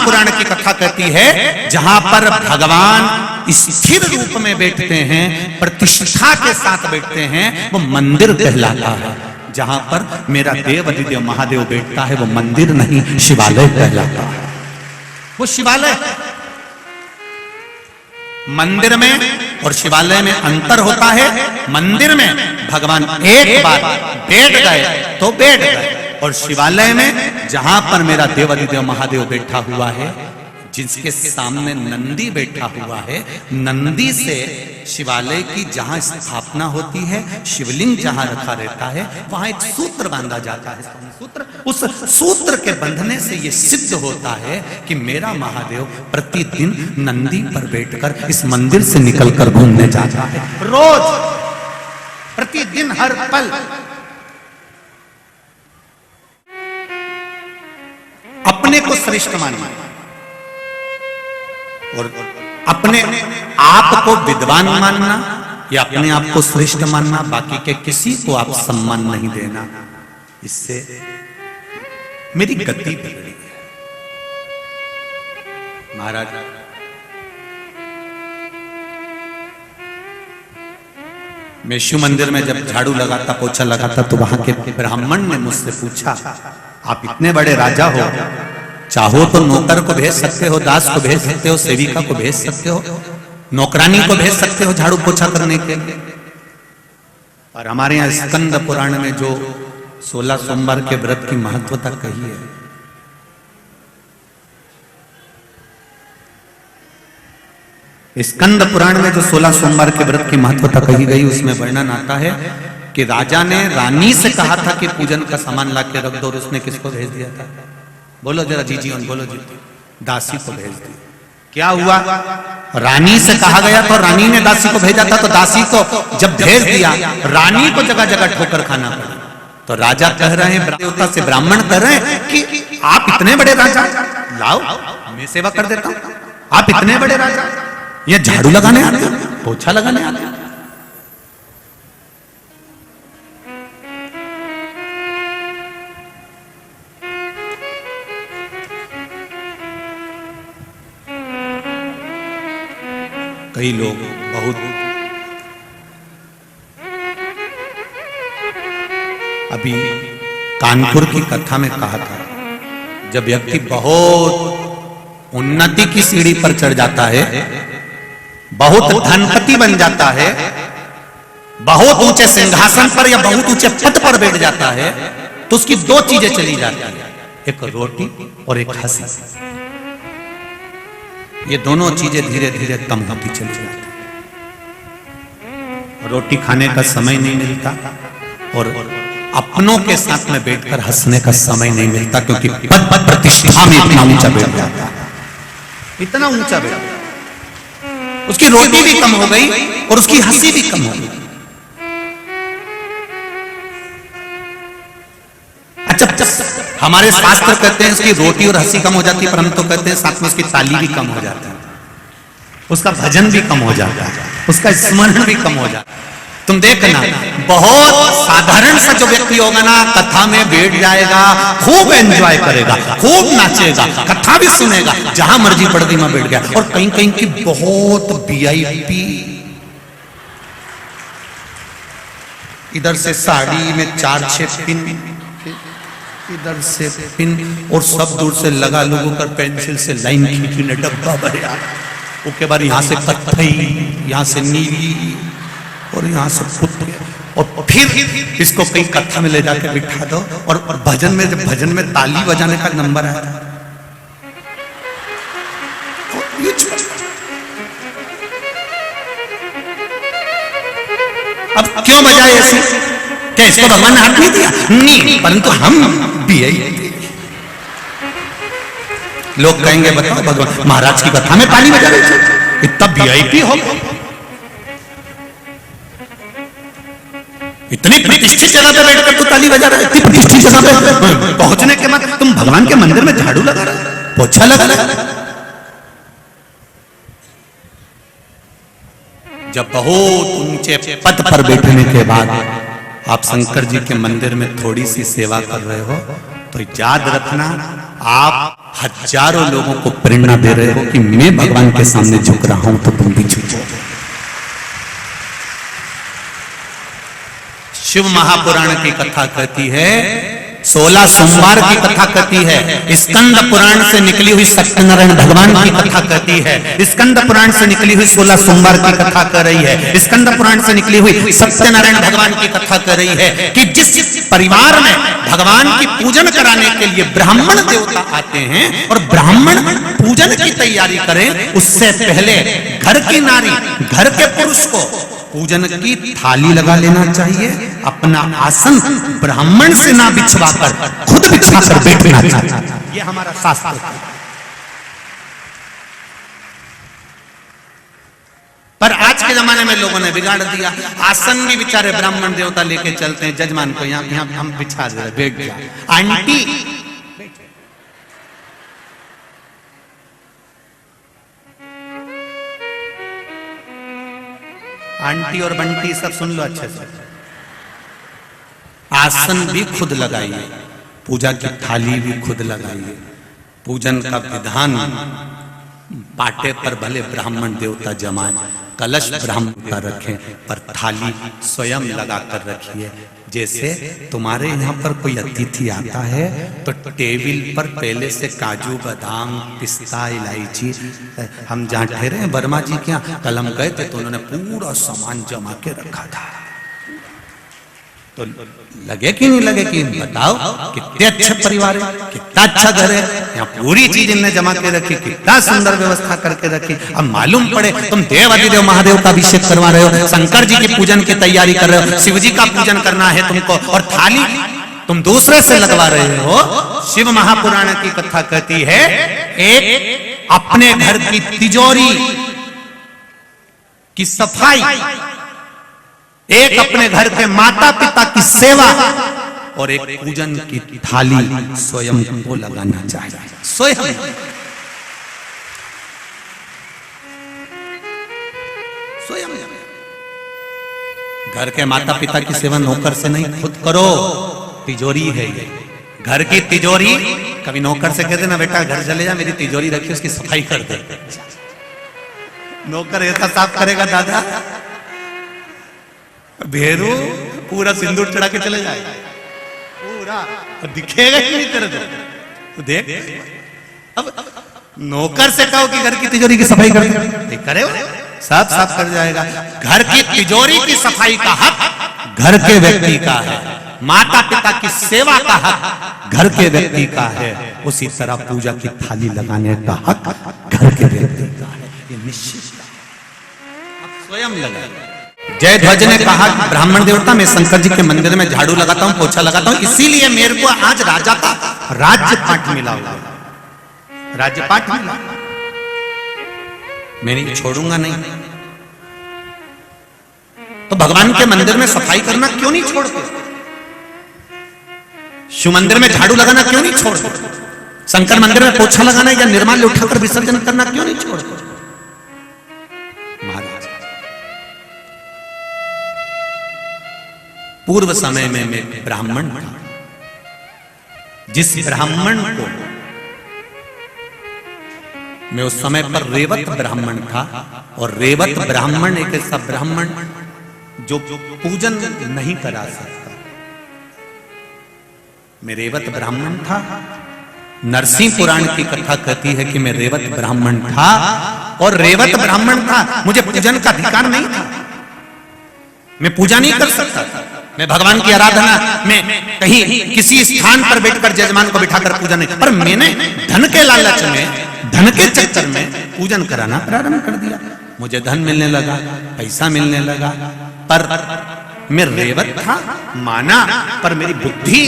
महापुराण की कथा कहती है जहां पर भगवान स्थिर रूप में बैठते हैं, प्रतिष्ठा के साथ बैठते हैं, वो मंदिर कहलाता है। जहां पर मेरा देव अधिदेव महादेव बैठता है वो मंदिर नहीं, शिवालय कहलाता है। वो शिवालय मंदिर में और शिवालय में अंतर होता है। मंदिर में भगवान एक बार बैठ गए तो बैठ गए, और शिवालय में जहां पर मेरा देव अधिदेव महादेव बैठा हुआ है, जिसके सामने नंदी बैठा हुआ है, नंदी से शिवालय की जहां स्थापना होती है, शिवलिंग जहां रखा रहता है, वहां एक सूत्र बांधा जाता है। सूत्र, उस सूत्र के बंधने से यह सिद्ध होता है कि मेरा महादेव प्रतिदिन नंदी पर बैठकर इस मंदिर से निकलकर घूमने जाता है। रोज, प्रतिदिन, हर पल। अपने को श्रेष्ठ मानना और अपने आप को विद्वान मानना या अपने आप को श्रेष्ठ मानना, बाकी के किसी को आप सम्मान नहीं देना, इससे मेरी गति बिगड़ी है। महाराज, मैं शिव मंदिर में जब झाड़ू लगाता, पोछा लगाता, तो वहां के ब्राह्मण ने मुझसे पूछा, आप इतने बड़े राजा हो, चाहो तो नौकर को भेज सकते हो, दास को भेज सकते हो, सेविका को भेज सकते हो, नौकरानी को भेज सकते हो झाड़ू पोछा करने के लिए। और हमारे यहाँ स्कंद पुराण में जो 16 सोमवार के व्रत की महत्वता कही है, स्कंद पुराण में जो 16 सोमवार के व्रत की महत्वता कही गई, उसमें वर्णन आता है कि राजा ने रानी से कहा था कि पूजन का सामान ला के रख दो, और उसने किसको भेज दिया था? बोलो जरा जी जी, बोलो जी। दासी को भेज दिया। क्या हुआ? रानी से कहा गया तो रानी ने दासी को भेजा था, तो दासी को जब भेज दिया, रानी को जगह जगह ठोकर खाना पड़ा। तो राजा कह रहे हैं, देवता से ब्राह्मण कह रहे हैं कि आप इतने बड़े राजा, लाओ मैं सेवा कर देता हूं। आप इतने बड़े राजा, ये झाड़ू लगाने आते हैं, पोछा लगाने आते हैं। कई लोग बहुत अभी कानपुर की कथा में कहा था, जब व्यक्ति बहुत उन्नति की सीढ़ी पर चढ़ जाता है, बहुत धनपति बन जाता है, बहुत ऊंचे सिंहासन पर या बहुत ऊंचे पद पर बैठ जाता है, तो उसकी दो चीजें चली जाती है, एक रोटी और एक हंसी। ये दोनों चीजें धीरे धीरे कम होती चली जाती। रोटी खाने का समय नहीं मिलता और अपनों के साथ में बैठकर हंसने का समय नहीं मिलता, क्योंकि पद प्रतिष्ठा में इतना ऊंचा बैठ जाता है, इतना ऊंचा बैठ, उसकी रोटी भी कम हो गई और उसकी हंसी भी कम हो गई। अच्छा, हमारे शास्त्र कहते हैं उसकी रोटी और हंसी कम हो जाती है, पर हम तो कहते हैं साथ में उसकी ताली भी कम हो जाती है, उसका भजन भी कम हो जाता है, उसका स्मरण भी कम हो जाता है। तुम देखना, बहुत साधारण सा जो व्यक्ति होगा ना, कथा में बैठ जाएगा, खूब एंजॉय करेगा, खूब नाचेगा, कथा भी सुनेगा, जहां मर्जी पड़ती में बैठ गया। और कहीं कहीं की बहुत वीआईपी, इधर से साड़ी में 4-6 पिन, इधर से पिन, और सब दूर से लगा लोगों कर पेंसिल से लाइन खींचने डब्बा भरा, उसके बाद यहाँ से कत्थई, यहाँ से नीली और यहाँ से पुत्र, और फिर इसको कहीं कथा में ले जाकर बिठा दो। और भजन में, जब भजन में ताली बजाने का नंबर आया, अब क्यों बजाए ऐसे? क्या इसको भगवान ने हाथ नहीं दिया? नहीं, परंतु हम भी यही। लोग कहेंगे बताओ, भगवान महाराज की कथा में ताली बजा रहे थे, इतना वीआईपी हो, इतनी प्रतिष्ठित जगह पे बैठकर तू ताली बजा रहा है, इतनी प्रतिष्ठित जगह पे पहुंचने के बाद तुम भगवान के मंदिर में झाड़ू लगा रहे, पोछा लगा रहे। जब बहुत ऊंचे पद पर बैठने के बाद आप शंकर जी के मंदिर में थोड़ी सी सेवा कर रहे हो, तो याद रखना, आप हजारों लोगों को प्रेरणा दे रहे हो कि मैं भगवान के सामने झुक रहा हूं तो तुम भी झुको। शिव महापुराण की कथा कहती है, 16 सोमवार की कथा कहती है, स्कंद पुराण से निकली हुई सत्यनारायण भगवान की कथा कहती है, स्कंद पुराण से निकली हुई 16 सोमवार की कथा कर रही है, स्कंद पुराण से निकली हुई सत्यनारायण भगवान की कथा कर रही है कि जिस परिवार में भगवान की पूजन कराने के लिए ब्राह्मण देवता आते हैं और ब्राह्मण पूजन की तैयारी करें, उससे पहले घर की नारी, घर के पुरुष को पूजन की थाली लगा लेना चाहिए, अपना आसन ब्राह्मण से ना बिछवा कर खुद बिछा कर बैठना चाहिए। ये हमारा शास्त्र है। पर आज के जमाने में लोगों ने बिगाड़ दिया, आसन भी बेचारे ब्राह्मण देवता लेके चलते हैं, जजमान को यहाँ हम बिछा दे, बैठ जा आंटी। आंटी और बंटी सब सुन लो अच्छे से। आसन भी खुद लगाइए, पूजा की थाली भी खुद लगाइए, पूजन का विधान पाटे पर भले ब्राह्मण देवता जमाए, कलश ब्राह्मण का रखें, पर थाली स्वयं लगा कर रखिए। जैसे तुम्हारे यहाँ पर कोई अतिथि आता है तो टेबल पर पहले से काजू बादाम पिस्ता इलायची, हम जहाँ ठहरे हैं वर्मा जी के यहाँ, कल हम गए थे तो उन्होंने पूरा सामान जमा के रखा था। तो लगे कि नहीं लगे कि बताओ कितने अच्छे परिवार है, कितना अच्छा घर है, यहाँ पूरी चीज इनने जमा के रखी, कितना सुंदर व्यवस्था करके रखी। अब मालूम पड़े तुम देव अधिदेव महादेव का अभिषेक करवा रहे हो, शंकर जी की पूजन की तैयारी कर रहे हो, शिव जी का पूजन करना है तुमको, और थाली तुम दूसरे से लगवा रहे हो। शिव महापुराण की कथा कहती है, एक अपने घर की तिजोरी की सफाई, एक अपने घर के माता पिता की सेवा, और एक पूजन की थाली स्वयं को लगाना चाहिए। स्वयं स्वयं घर के माता पिता की सेवा नौकर से नहीं, खुद करो। तिजोरी है ये, घर की तिजोरी। कभी नौकर से कहते ना, बेटा घर चले जा, मेरी तिजोरी रखी, उसकी सफाई कर दे। नौकर ऐसा साफ करेगा दादा, भेरू पूरा सिंदूर चढ़ा के चले जाएगा, पूरा दिखेगा ही नहीं तेरे तो देख। अब नौकर से कहो कि घर की तिजोरी की सफाई करे, करे सब साफ कर जाएगा। घर की तिजोरी की सफाई का हक घर के व्यक्ति का है, माता पिता की सेवा का हक घर के व्यक्ति का है, उसी तरह पूजा की थाली लगाने का हक घर के व्यक्ति का है। ये निश्चित स्वयं लगाए। जयध्वज ने कहा, ब्राह्मण देवता मैं शंकर जी के मंदिर में झाड़ू लगाता हूं, पोछा लगाता हूं, इसीलिए मेरे को आज राजा का राज्य पाठ मिला हुआ, राज्य पाठ मिला, मैं नहीं छोड़ूंगा नहीं। तो भगवान के मंदिर में सफाई करना क्यों नहीं छोड़ते? शिव मंदिर में झाड़ू लगाना क्यों नहीं छोड़ते? शंकर मंदिर में पोछा लगाना या निर्माल्य उठाकर विसर्जन करना क्यों नहीं छोड़ते? पूर्व समय में मैं ब्राह्मण था, जिस ब्राह्मण को मैं उस समय पर रेवत ब्राह्मण था, और रेवत ब्राह्मण एक ऐसा ब्राह्मण जो पूजन नहीं करा सकता। मैं रेवत ब्राह्मण था। नरसिंह पुराण की कथा कहती है कि मैं रेवत ब्राह्मण था, और रेवत ब्राह्मण था, मुझे पूजन का अधिकार नहीं था, मैं पूजा नहीं कर सकता था। मैं भगवान की आराधना में कहीं किसी स्थान पर बैठकर जजमान को बिठाकर पूजा नहीं, पर मैंने धन के लालच में, धन के चक्कर में पूजन कराना प्रारंभ कर दिया। मुझे धन मिलने लगा, पैसा मिलने लगा, पर मैं रेवत था माना, पर मेरी बुद्धि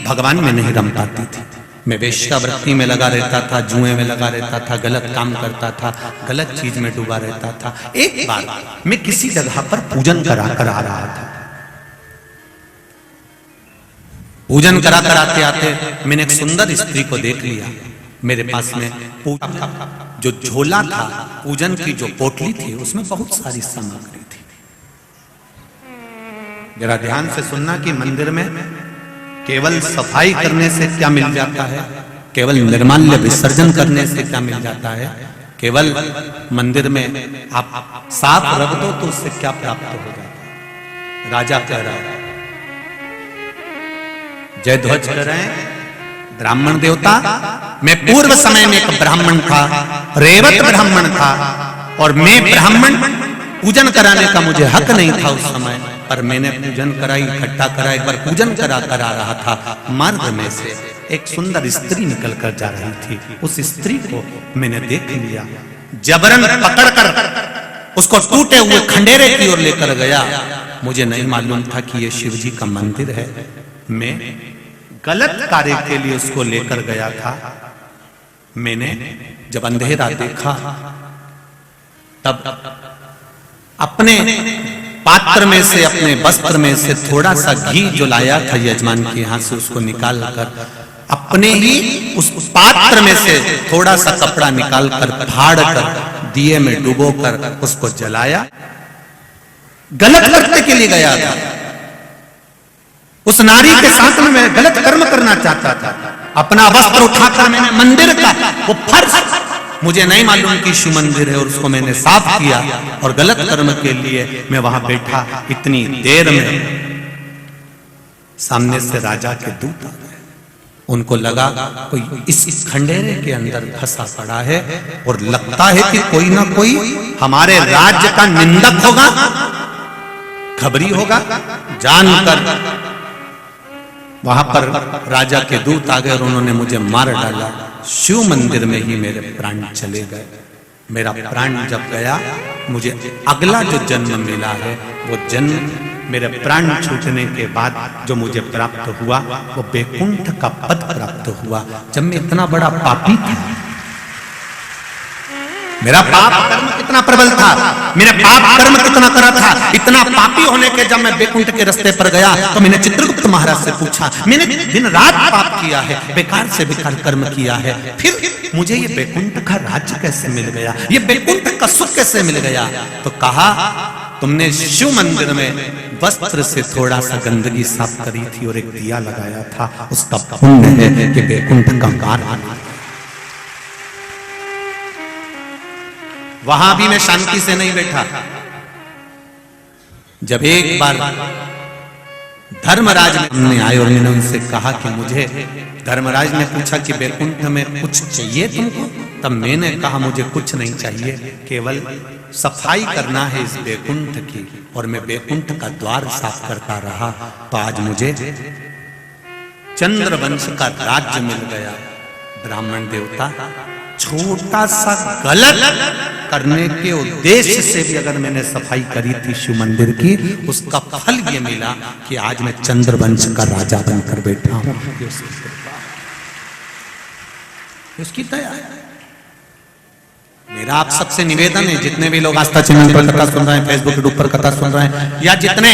भगवान में नहीं रम पाती थी। मैं वेश्यावृत्ति में लगा रहता था, जुए में लगा रहता था, गलत काम करता था, गलत चीज में डूबा रहता था। एक बार मैं किसी जगह पर पूजन करा कर आ रहा था, पूजन करा कर आते आते मैंने एक सुंदर स्त्री को देख लिया। मेरे पास में पूजा का जो झोला था, पूजन की जो पोटली थी, उसमें बहुत सारी सामग्री थी। जरा ध्यान से सुनना कि मंदिर में केवल सफाई करने से क्या मिल जाता है, केवल निर्माल्य विसर्जन करने से क्या मिल जाता है? केवल मंदिर में आप साफ रख दो तो उससे क्या प्राप्त हो जाता है? राजा कह रहा है, जयध्वज कह रहे हैं, ब्राह्मण देवता, मैं पूर्व समय में एक ब्राह्मण था, रेवत ब्राह्मण था, और मैं ब्राह्मण पूजन कराने का मुझे हक नहीं था उस समय, पर मैंने पूजन कराई, इकट्ठा करा, एक बार पूजन करा रहा था, मार्ग में से एक सुंदर स्त्री निकल कर जा रही थी, उस स्त्री को मैंने देख लिया, जबरन पकड़कर उसको टूटे हुए खंडेरे की ओर लेकर गया। मुझे नहीं मालूम था कि ये शिव जी का मंदिर है, मैं गलत कार्य के लिए उसको लेकर गया था। मैंने जब अंधेरा देखा तब अपने पात्र में से, अपने वस्त्र में से थोड़ा सा घी जो लाया था यजमान के यहाँ से, उसको निकाल कर अपने ही उस पात्र में से थोड़ा सा कपड़ा निकाल कर फाड़ कर दिए में डुबो कर उसको जलाया। गलत करने के लिए गया था, उस नारी के साथ में मैं गलत कर्म करना चाहता था। अपना वस्त्र उठाकर मैंने मंदिर का वो फर्श, मुझे नहीं मालूम कि शिव मंदिर है, और उसको मैंने साफ किया और गलत कर्म के लिए मैं वहां बैठा। इतनी देर में सामने से राजा के दूत आ गए। उनको लगा कोई इस खंडेरे के अंदर फंसा पड़ा है और लगता है कि कोई ना कोई हमारे राज्य का निंदक होगा, खबरी होगा। जानकर वहां पर राजा के दूत आ गए और उन्होंने मुझे मार डाला। शिव मंदिर में ही मेरे प्राण चले गए। मेरा प्राण जब गया, मुझे अगला जो जन्म मिला है, वो जन्म मेरे प्राण छूटने के बाद जो मुझे प्राप्त हुआ, वो बैकुंठ का पद प्राप्त हुआ। जब मैं इतना बड़ा पापी था, मेरा पाप कर्म कितना प्रबल था, मैंने पाप कर्म कितना करा था, इतना पापी होने के जब मैं बैकुंठ के रास्ते पर गया तो मैंने चित्रगुप्त महाराज से पूछा, मैंने दिन रात पाप किया है, बेकार से बेकार कर्म किया है, फिर मुझे ये बैकुंठ का राज्य कैसे मिल गया, ये बैकुंठ का सुख कैसे मिल गया? तो कहा, तुमने शिव मंदिर में वस्त्र से थोड़ा सा गंदगी साफ करी थी और एक दिया लगाया था, उसका पुण्य है कि बैकुंठ का मार्ग। वहां भी मैं शांति से नहीं बैठा। जब एक बार धर्मराज ने आए और मैंने उनसे कहा कि मुझे, धर्मराज ने पूछा कि बैकुंठ में कुछ चाहिए तुमको? तब मैंने कहा मुझे कुछ नहीं चाहिए, केवल सफाई करना है इस बैकुंठ की। और मैं बैकुंठ का द्वार साफ करता रहा तो आज मुझे चंद्रवंश का राज्य मिल गया। ब्राह्मण देवता, छोटा सा गलत करने के उद्देश्य से भी अगर मैंने सफाई करी थी शिव मंदिर की, उसका फल ये मिला कि आज मैं चंद्रवंश का राजा बनकर बैठा हूं। उसकी दया है। मेरा आप सबसे निवेदन है, जितने भी लोग आस्था चैनल पर कथा सुन रहे हैं, फेसबुक यूट्यूब पर कथा सुन रहे हैं, या जितने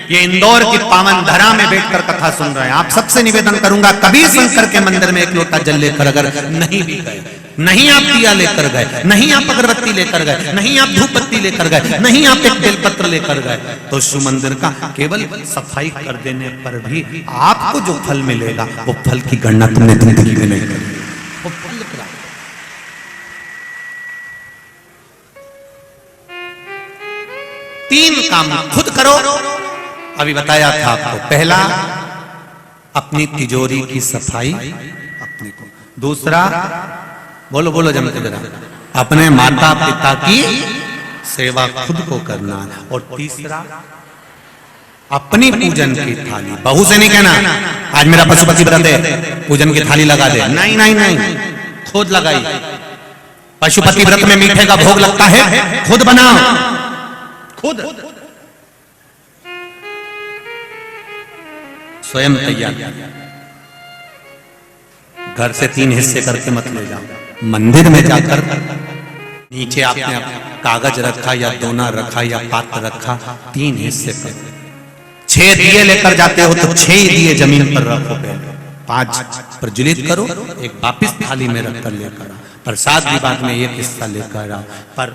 ये इंदौर की पावन धरा में बैठकर कथा सुन रहे हैं, आप सबसे निवेदन करूंगा, कभी शंकर के मंदिर में एक लोटा जल लेकर अगर नहीं भी गए, नहीं आप दिया लेकर गए, नहीं आप अगरबत्ती लेकर गए, नहीं आप धूप बत्ती लेकर गए, नहीं आप एक बेलपत्र लेकर गए, तो शिव मंदिर का केवल सफाई कर देने पर भी आपको जो फल मिलेगा, वो फल की गणना तुमने जिंदगी में नहीं करी। वो फल तीन काम खुद करो, अभी बताया था आपको। पहला, अपनी तिजोरी की सफाई अपने को। दूसरा, बोलो बोलो जम के जरा, अपने माता पिता की सेवा खुद को करना। और तीसरा, अपनी पूजन की थाली, बहू से नहीं कहना आज मेरा पशुपति व्रत है पूजन की थाली लगा दे, नहीं नहीं नहीं, खुद लगाई। पशुपति व्रत में मीठे का भोग लगता है, खुद बनाओ, खुद स्वयं तैयार। घर से 3 हिस्से करके मत ले जाओ। मंदिर में जाकर नीचे आपने कागज रखा या दोना रखा या पात्र रखा, 3 हिस्से कर। 6 दिए लेकर जाते हो तो 6 दिए जमीन पर रखो, पहले 5 प्रज्वलित करो, एक वापिस थाली में रखकर लेकर आओ। प्रसाद विभाग में 1 हिस्सा लेकर आओ, पर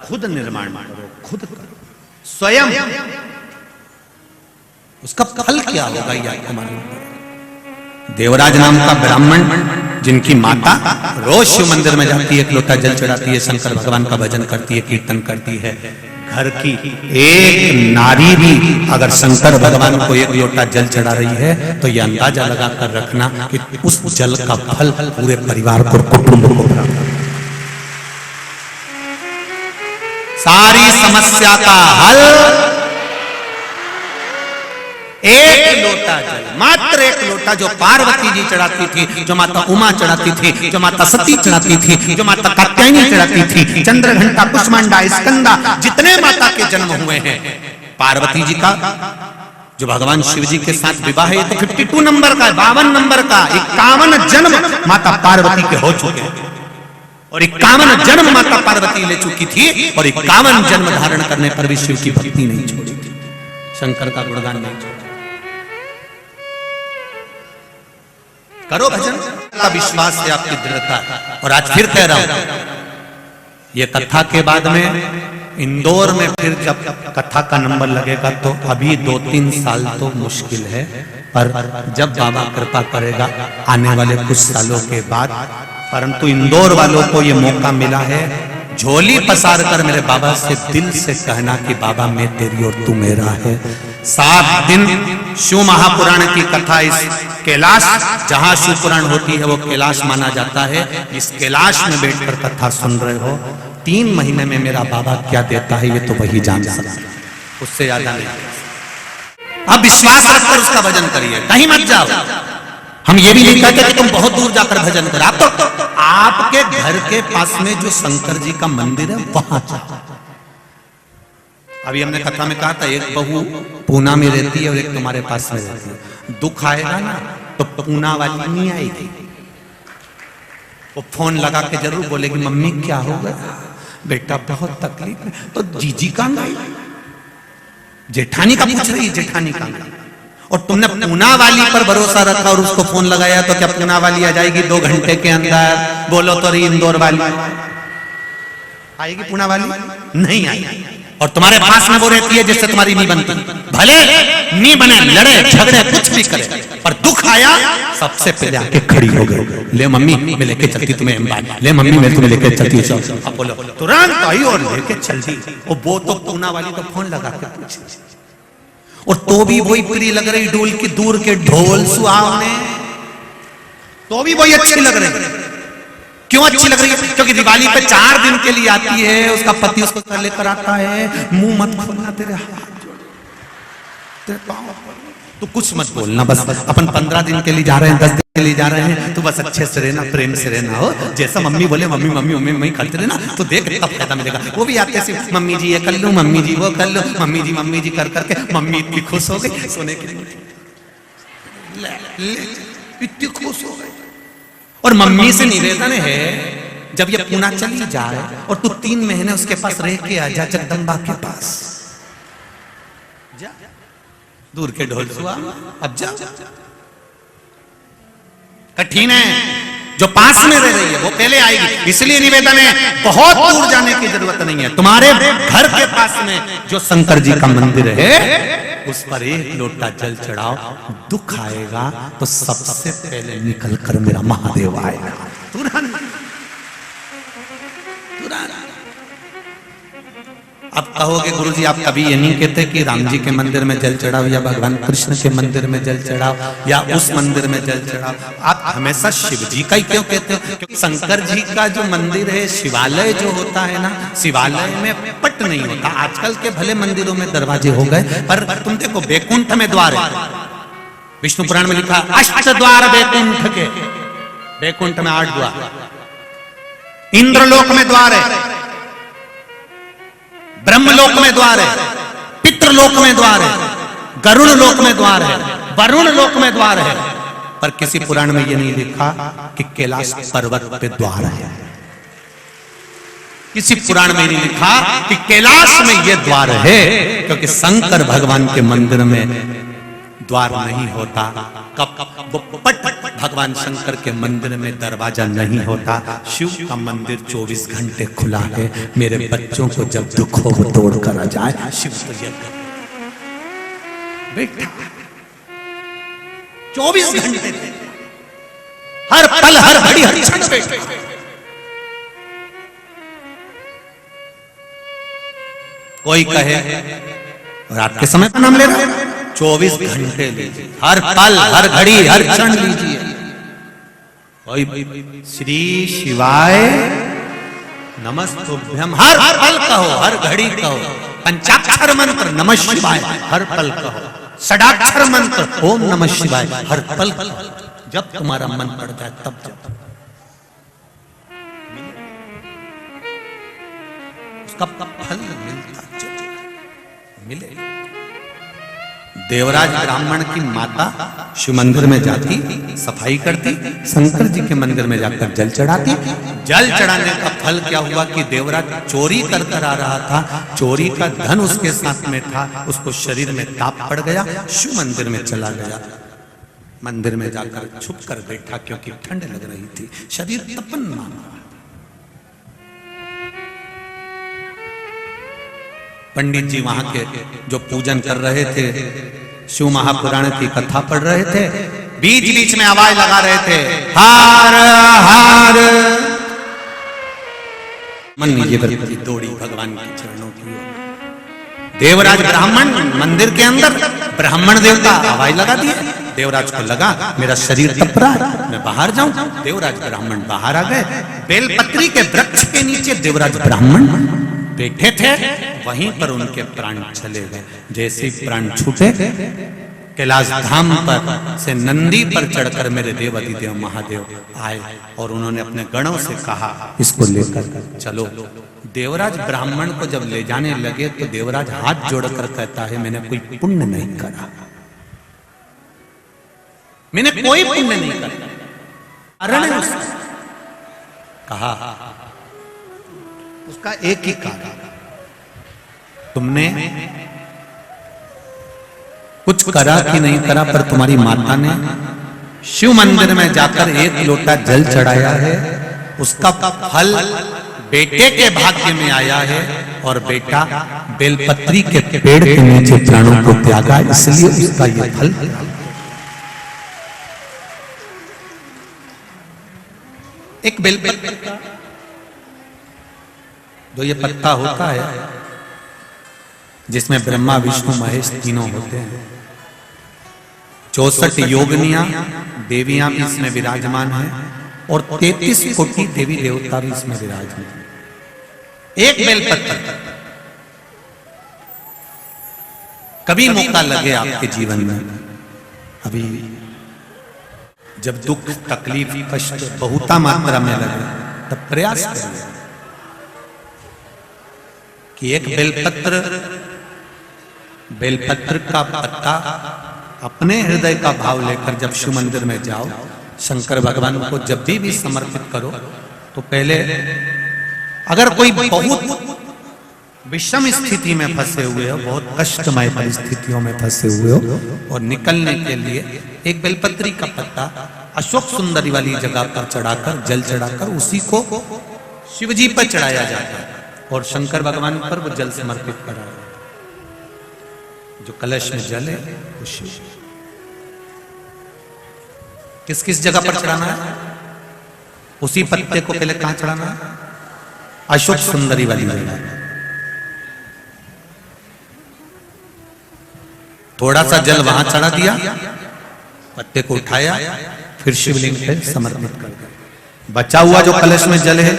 खुद निर्माण करो, खुद करो स्वयं। उसका फल क्या होगा ये आपको मालूम है। देवराज नाम का ब्राह्मण जिनकी माता रोज शिव मंदिर में जाती है, एक लोटा जल चढ़ाती है, शंकर भगवान का भजन करती है, कीर्तन करती है, घर की एक नारी भी अगर शंकर भगवान को एक लोटा जल चढ़ा रही है तो ये अंदाजा लगा कर रखना कि उस जल का फल पूरे परिवार को, कुटुंब को प्राप्त। सारी समस्या का हल एक लोटा जल, मात्र एक लोटा, जो पार्वती जी चढ़ाती थी, जो माता उमा चढ़ाती थी, जो माता सती चढ़ाती थी, जो माता कात्यायनी चढ़ाती थी, चंद्रघंटा, कुष्मांडा, स्कंदा, जितने माता के जन्म हुए हैं, पार्वती जी का जो भगवान शिव जी के साथ विवाह है, तो 52 नंबर का, 52 नंबर का, 51 जन्म माता पार्वती के हो चुके हैं, और 51 जन्म माता पार्वती ले चुकी थी, और 51 जन्म धारण करने पर भी शिव की भक्ति नहीं छोड़ी थी, शंकर का गुणगान नहीं छोड़ा। करो भजन का विश्वास है, आपकी दृढ़ता है। और आज फिर कह रहा हूं, ये कथा के बाद में इंदौर में फिर जब कथा का नंबर लगेगा तो अभी 2-3 साल तो मुश्किल है, पर जब बाबा कृपा करेगा आने वाले कुछ सालों के बाद, परंतु इंदौर वालों को ये मौका मिला है, झोली पसार कर मेरे बाबा से दिल से कहना कि बाबा मैं तेरी और तू मेरा है। 7 दिन शिव महापुराण की कथा, इस कैलाश जहां शिव पुराण होती है वो कैलाश माना जाता है, इस कैलाश में बैठकर कथा सुन रहे हो, 3 महीने में मेरा बाबा क्या देता है ये तो वही जान सकता है, उससे ज्यादा नहीं। अब विश्वास रखकर उसका भजन करिए, कहीं मत जाओ। हम ये भी नहीं कहते कि तुम बहुत दूर जाकर भजन करो, आप तो आपके घर के पास में जो शंकर जी का मंदिर है वहां जाओ। अभी हमने कथा में कहा था, एक बहू पूना में रहती है और एक तुम्हारे पास में रहती है, दुख आएगा ना तो पूना वाली नहीं आएगी, वो फोन लगा के जरूर बोलेगी मम्मी क्या हो गया बेटा, बहुत तकलीफ है, तो जीजी का गई, जेठानी का पूछ रही है, जेठानी का गई, और तुमने पूना वाली पर भरोसा रखा और उसको फोन लगाया, तो क्या पूना वाली आ जाएगी 2 घंटे के अंदर? बोलो तो रही इंदौर वाली आएगी, पूना वाली नहीं आएगी। और तुम्हारे पास में वो रहती है जिससे तुम्हारी नहीं बनती, भले नहीं बने, लड़े झगड़े कुछ भी करे, पर दुख आया सबसे पहले आके खड़ी हो गई, ले मम्मी मैं लेके चलती तुम्हें अंबानी, ले मम्मी मैं तुम्हें लेके चलती हूँ, अब बोलो तुरंत आई और लेके चल दी। और वो तो पूना वाली तो फोन लगा के पूछी, और तो भी वही प्रिय लग रही ढोल की, दूर के ढोल सुहावने, तो भी वही अच्छी लग रही। क्यों अच्छी लग रही है? क्योंकि दिवाली पे 4 दिन के लिए आती है, उसका पति उसको घर लेकर आता है, मुंह मत खोलना, तेरे हाथ तेरे पाँव, तो कुछ मत बोलना, बस अपन 15 दिन के लिए जा रहे हैं, 10 दिन के लिए जा रहे हैं, तो बस अच्छे से रहना, प्रेम से रहना, हो जैसा मम्मी बोले मम्मी मम्मी मम्मी मम्मी करते रहना, तो देख तब फायदा मिलेगा। वो भी आते सिर्फ मम्मी जी ये कर लो, मम्मी जी वो कर लो, मम्मी जी कर करके मम्मी इतनी खुश हो गई, सोने के लिए इतनी खुश हो गई। और मम्मी से निवेदन है, जब ये पूना चली जाए और तू 3 महीने उसके पास रह के आ जा, जगदम्बा के पास जा, दूर के ढोल सुआ, अब जा। कठिन है, जो पास में रह रही है वो पहले आएगी, इसलिए निवेदन है बहुत दूर जाने की जरूरत नहीं है, तुम्हारे घर के पास में जो शंकर जी का मंदिर है उस पर एक लोटा जल चढ़ाओ, दुख आएगा तो सबसे पहले निकल कर मेरा महादेव आएगा, तुरंत। अब कहोगे गुरुजी आप कभी ये नहीं कहते कि राम जी के मंदिर में जल चढ़ाओ या भगवान कृष्ण के मंदिर में जल चढ़ाओ या उस मंदिर में जल चढ़ाओ, आप हमेशा शिव जी का ही क्यों कहते हो? क्योंकि शंकर जी का जो मंदिर है, शिवालय जो होता है ना, शिवालय में पट नहीं होता। आजकल के भले मंदिरों में दरवाजे हो गए, पर तुम देखो बैकुंठ में द्वार है, विष्णु पुराण में लिखा 8 द्वार बैकुंठ के, बैकुंठ में 8 द्वार, इंद्रलोक में द्वार है, ब्रह्मलोक में द्वार है, पितृलोक में द्वार है, गरुड़ लोक में द्वार है, वरुण लोक में द्वार है, पर किसी पुराण में यह नहीं लिखा कि कैलाश पर्वत पे द्वार है। किसी पुराण में नहीं लिखा कि कैलाश में यह द्वार है, क्योंकि शंकर भगवान के मंदिर में द्वार नहीं होता। कब पट भगवान शंकर के मंदिर में दरवाजा नहीं होता। शिव का मंदिर 24 घंटे खुला है। मेरे बच्चों को जब दुख हो वो तोड़ कर आ जाए, शिव तो यज्ञ बेटा 24 घंटे हर पल हर घड़ी हर क्षण बेटे। कोई कहे रात के समय का नाम ले रहा है, 24 घंटे लीजिए, हर पल हर घड़ी हर क्षण लीजिए। कोई श्री शिवाय नमस्तुभ्यम हर पल कहो, हर घड़ी कहो। पंचाक्षर मंत्र नमः शिवाय हर पल कहो। षडाक्षर मंत्र ओम नमः शिवाय हर पल कहो। जब तुम्हारा मन पड़ जाए तब जब उसका फल मिलता मिले। देवराज ब्राह्मण की माता शिव मंदिर में जाती, सफाई करती, शंकर जी के मंदिर में जाकर जल चढ़ाती। जल चढ़ाने का फल क्या हुआ कि देवराज चोरी कर कर आ रहा था, चोरी का धन उसके साथ में था, उसको शरीर में ताप पड़ गया, शिव मंदिर में चला गया। मंदिर में जाकर छुप कर बैठा क्योंकि ठंड लग रही थी, शरीर तपन माना। पंडित जी वहां के जो पूजन कर रहे थे, शिव महापुराण की कथा पढ़ रहे थे, बीच बीच में आवाज लगा रहे थे हार हार। मन नीचे करती दौड़ी भगवान के चरणों की ओर। देवराज ब्राह्मण मंदिर के अंदर, ब्राह्मण देवता आवाज लगा दिए। देवराज को लगा मेरा शरीर तप रहा है, मैं बाहर जाऊं। देवराज ब्राह्मण बाहर आ गए। बेलपत्री के वृक्ष के नीचे देवराज ब्राह्मण बैठे थे, वहीं पर उनके प्राण चले गए। जैसे प्राण छूटे, कैलाश धाम पर से नंदी पर चढ़कर मेरे देव अधिदेव महादेव आए और उन्होंने अपने गणों से कहा इसको लेकर चलो। देवराज ब्राह्मण को जब ले जाने लगे तो देवराज हाथ जोड़कर कहता है मैंने कोई पुण्य नहीं करा, मैंने कोई पुण्य नहीं करा। कारण कहा उसका एक ही कारण, तुमने कुछ करा कि नहीं करा, पर तुम्हारी माता ने शिव मंदिर में जाकर एक लोटा जल चढ़ाया है, उसका फल बेटे के भाग्य में आया है और बेटा बेलपत्री के पेड़ के नीचे प्राणों को त्यागा, इसलिए उसका ये फल। एक बेलपत्र का जो ये पत्ता होता है जिसमें ब्रह्मा विष्णु महेश तीनों होते हैं, 64 योगिनियां देवियां भी इसमें विराजमान हैं और 33 कोटि देवी देवता भी इसमें विराजमान हैं। एक बेलपत्र, कभी मौका लगे आपके जीवन में, अभी जब दुख तकलीफ कष्ट बहुता मात्रा में लगे तब प्रयास करिए कि एक बेलपत्र का पत्ता अपने हृदय का भाव लेकर जब शिव मंदिर में जाओ, शंकर भगवान को जब भी समर्पित करो तो पहले अगर कोई बहुत विषम स्थिति में फंसे हुए हो, बहुत कष्टमय परिस्थितियों में फंसे हुए हो और निकलने के लिए एक बेलपत्री का पत्ता अशोक सुंदरी वाली जगह पर चढ़ाकर जल चढ़ाकर उसी को शिवजी पर चढ़ाया जाता है और शंकर भगवान पर वो जल समर्पित करा। जो कलश में जल है वो शिव। किस किस जगह पर चढ़ाना है? उसी पत्ते को पहले कहां चढ़ाना है? अशोक सुंदरी वाली जगह। थोड़ा सा जल वहां चढ़ा दिया, पत्ते को उठाया, फिर शिवलिंग पे समर्पित कर दिया। बचा हुआ जो कलश में जल है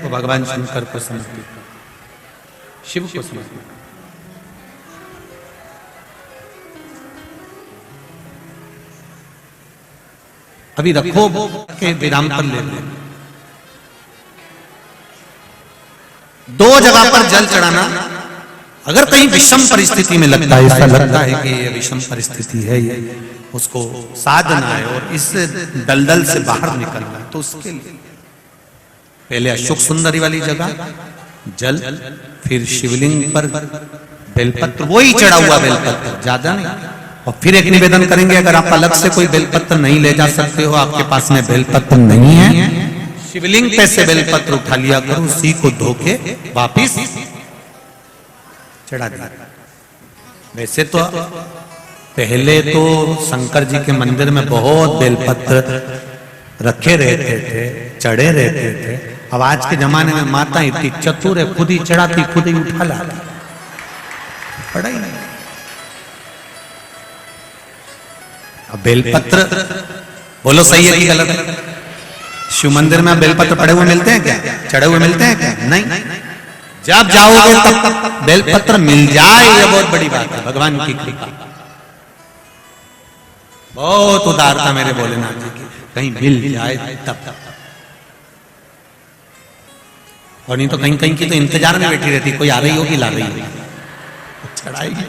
वो भगवान शंकर को समर्पित कर, शिव को समर्पित। अभी रखो के विराम पर ले लो। दो जगह पर जल चढ़ाना, अगर कहीं विषम परिस्थिति में लगता है, ऐसा लगता है कि ये विषम परिस्थिति है, ये उसको साधना है और इस दलदल से बाहर निकलना है, तो उसके लिए पहले अशोक सुंदरी वाली जगह जल, फिर शिवलिंग पर बेलपत्र, वही चढ़ा हुआ बेलपत्र, ज्यादा नहीं। और फिर एक निवेदन करेंगे, अगर आप अलग से कोई बेलपत्र नहीं ले जा सकते हो, आपके पास में बेलपत्र नहीं है, शिवलिंग पे से बेलपत्र उठा लिया करो, उसी को धो के वापिस चढ़ा दिया। वैसे तो पहले तो शंकर जी के मंदिर में बहुत बेलपत्र रखे रहते थे, चढ़े रहते थे। अब आज के जमाने में माता इतनी चतुर है, खुद ही चढ़ाती खुद ही उठा लाती, पड़ा ही नहीं। अब बेलपत्र बोलो सही है कि गलत है? शिव मंदिर में बेलपत्र पड़े हुए मिलते हैं क्या? चढ़े हुए मिलते हैं क्या? नहीं। जब जाओगे तब बेलपत्र मिल जाए, ये बहुत बड़ी बात है, भगवान की कृपा। बहुत उदारता मेरे भोलेनाथ जी की, कहीं मिल जाए तब। और नहीं तो कहीं कहीं की तो इंतजार में बैठी रहती, कोई आ रही होगी ला रही होगी, चढ़ाएगी।